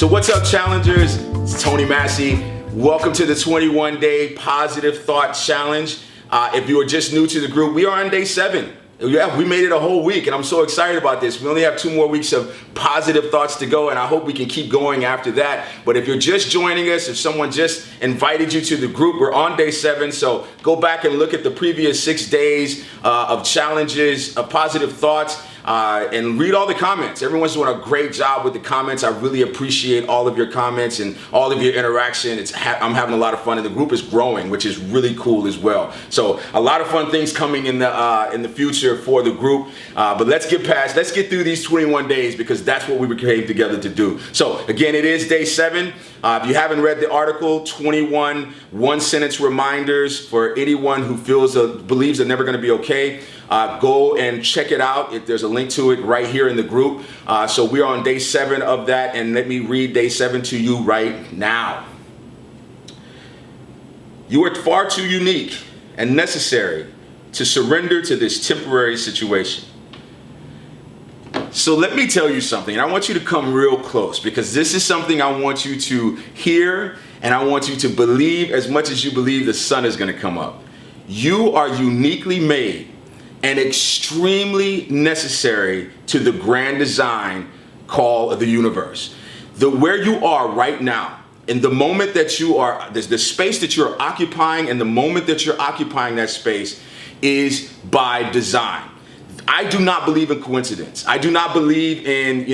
So what's up, challengers? It's Tony Massey. Welcome to the 21-day Positive Thought Challenge. If you are just new to the group, we are on day 7. Yeah, we made it a whole week, and I'm so excited about this. We only have 2 more weeks of positive thoughts to go, and I hope we can keep going after that. But if you're just joining us, if someone just invited you to the group, we're on day 7. So go back and look at the previous 6 days of challenges, of positive thoughts. And read all the comments. Everyone's doing a great job with the comments. I really appreciate all of your comments and all of your interaction. I'm having a lot of fun, and the group is growing, which is really cool as well. So a lot of fun things coming in the future for the group. But let's get through these 21 days, because that's what we came together to do. So again, it is day 7. If you haven't read the article, 21 one-sentence reminders for anyone who believes they're never going to be okay. Go and check it out. There's a link to it right here in the group. So we're on day 7 of that, and let me read day 7 to you right now. You are far too unique and necessary to surrender to this temporary situation. So let me tell you something, and I want you to come real close, because this is something I want you to hear, and I want you to believe as much as you believe the sun is going to come up. You are uniquely made and extremely necessary to the grand design call of the universe. Where you are right now, in the moment that you are, the space that you're occupying, and the moment that you're occupying that space is by design. I do not believe in coincidence. I do not believe in,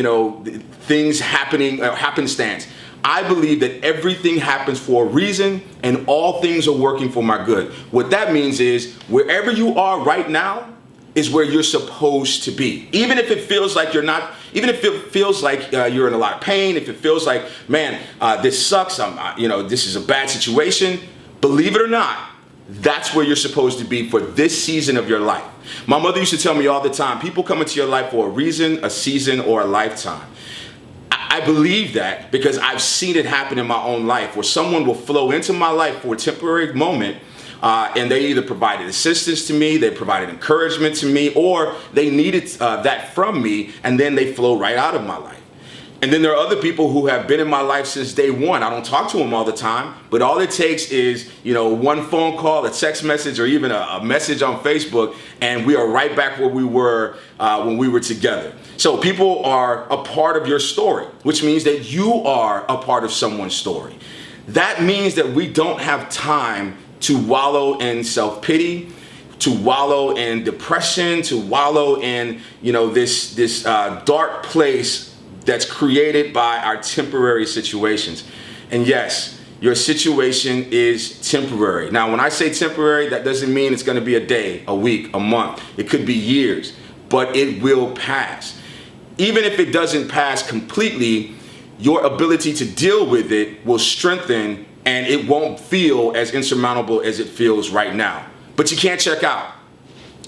things happening, happenstance. I believe that everything happens for a reason, and all things are working for my good. What that means is, wherever you are right now is where you're supposed to be. Even if it feels like you're not, even if it feels like you're in a lot of pain, if it feels like, man, this sucks, this is a bad situation, believe it or not, that's where you're supposed to be for this season of your life. My mother used to tell me all the time, people come into your life for a reason, a season, or a lifetime. I believe that because I've seen it happen in my own life, where someone will flow into my life for a temporary moment, and they either provided assistance to me, they provided encouragement to me, or they needed that from me, and then they flow right out of my life. And then there are other people who have been in my life since day one. I don't talk to them all the time, but all it takes is, one phone call, a text message, or even a message on Facebook, and we are right back where we were when we were together. So people are a part of your story, which means that you are a part of someone's story. That means that we don't have time to wallow in self-pity, to wallow in depression, to wallow in, this dark place that's created by our temporary situations. And yes, your situation is temporary. Now, when I say temporary, that doesn't mean it's going to be a day, a week, a month. It could be years, but it will pass. Even if it doesn't pass completely, your ability to deal with it will strengthen, and it won't feel as insurmountable as it feels right now. But you can't check out.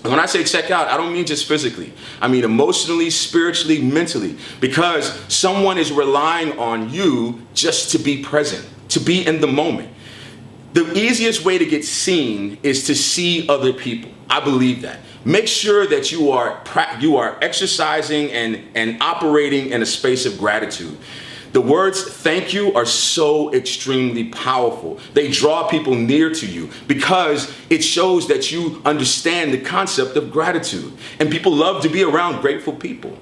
And when I say check out, I don't mean just physically. I mean emotionally, spiritually, mentally, because someone is relying on you just to be present, to be in the moment. The easiest way to get seen is to see other people. I believe that. Make sure that you are exercising and operating in a space of gratitude. The words thank you are so extremely powerful. They draw people near to you because it shows that you understand the concept of gratitude. And people love to be around grateful people.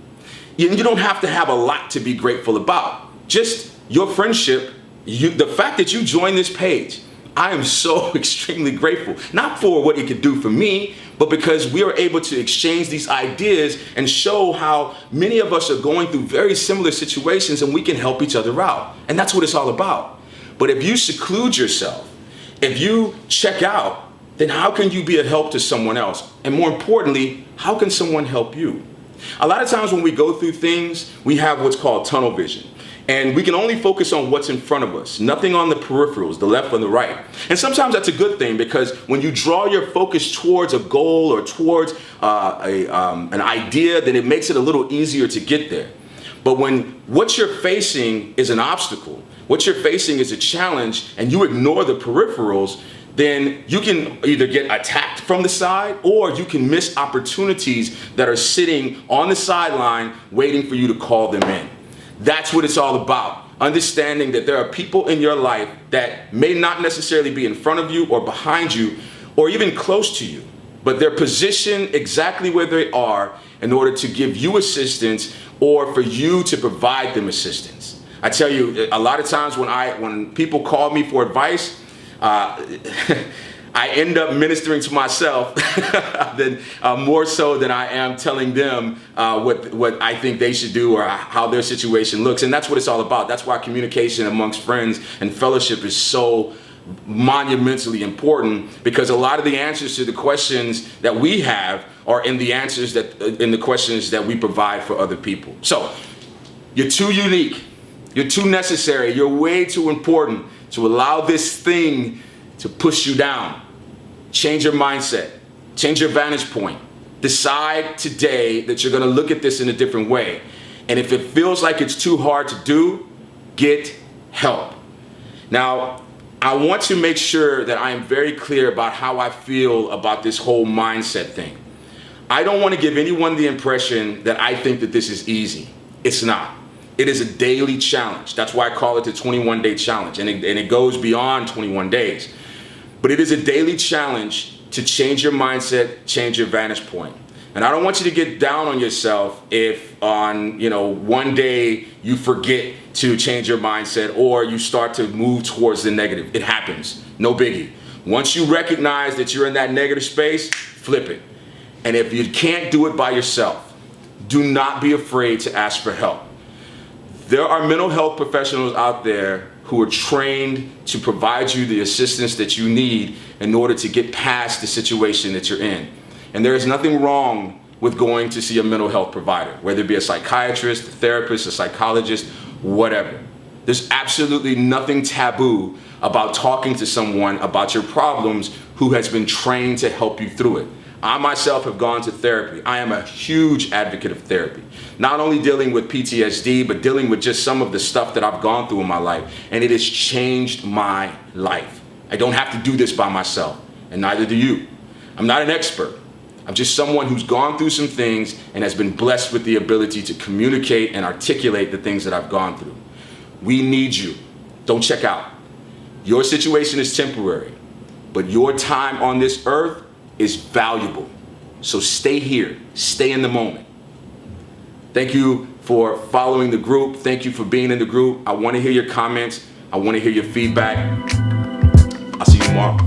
You don't have to have a lot to be grateful about. Just your friendship, the fact that you joined this page. I am so extremely grateful, not for what it could do for me, but because we are able to exchange these ideas and show how many of us are going through very similar situations, and we can help each other out. And that's what it's all about. But if you seclude yourself, if you check out, then how can you be a help to someone else? And more importantly, how can someone help you? A lot of times when we go through things, we have what's called tunnel vision. And we can only focus on what's in front of us, nothing on the peripherals, the left and the right. And sometimes that's a good thing, because when you draw your focus towards a goal or towards an idea, then it makes it a little easier to get there. But when what you're facing is an obstacle, what you're facing is a challenge, and you ignore the peripherals, then you can either get attacked from the side, or you can miss opportunities that are sitting on the sideline waiting for you to call them in. That's what it's all about. Understanding that there are people in your life that may not necessarily be in front of you or behind you or even close to you, but they're positioned exactly where they are in order to give you assistance or for you to provide them assistance. I tell you, a lot of times when people call me for advice, I end up ministering to myself than more so than I am telling them what I think they should do or how their situation looks. And that's what it's all about. That's why communication amongst friends and fellowship is so monumentally important, because a lot of the answers to the questions that we have are in the answers that in the questions that we provide for other people. So you're too unique, you're too necessary, you're way too important to allow this thing to push you down. Change your mindset, change your vantage point. Decide today that you're going to look at this in a different way. And if it feels like it's too hard to do, get help. Now, I want to make sure that I am very clear about how I feel about this whole mindset thing. I don't want to give anyone the impression that I think that this is easy. It's not. It is a daily challenge. That's why I call it the 21-day challenge. And it goes beyond 21 days. But it is a daily challenge to change your mindset, change your vantage point. And I don't want you to get down on yourself if on, one day you forget to change your mindset or you start to move towards the negative. It happens. No biggie. Once you recognize that you're in that negative space, flip it. And if you can't do it by yourself, do not be afraid to ask for help. There are mental health professionals out there who are trained to provide you the assistance that you need in order to get past the situation that you're in. And there is nothing wrong with going to see a mental health provider, whether it be a psychiatrist, a therapist, a psychologist, whatever. There's absolutely nothing taboo about talking to someone about your problems who has been trained to help you through it. I myself have gone to therapy. I am a huge advocate of therapy. Not only dealing with PTSD, but dealing with just some of the stuff that I've gone through in my life. And it has changed my life. I don't have to do this by myself, and neither do you. I'm not an expert. I'm just someone who's gone through some things and has been blessed with the ability to communicate and articulate the things that I've gone through. We need you. Don't check out. Your situation is temporary, but your time on this earth is valuable. So stay here, stay in the moment. Thank you for following the group. Thank you for being in the group. I want to hear your comments. I want to hear your feedback. I'll see you tomorrow.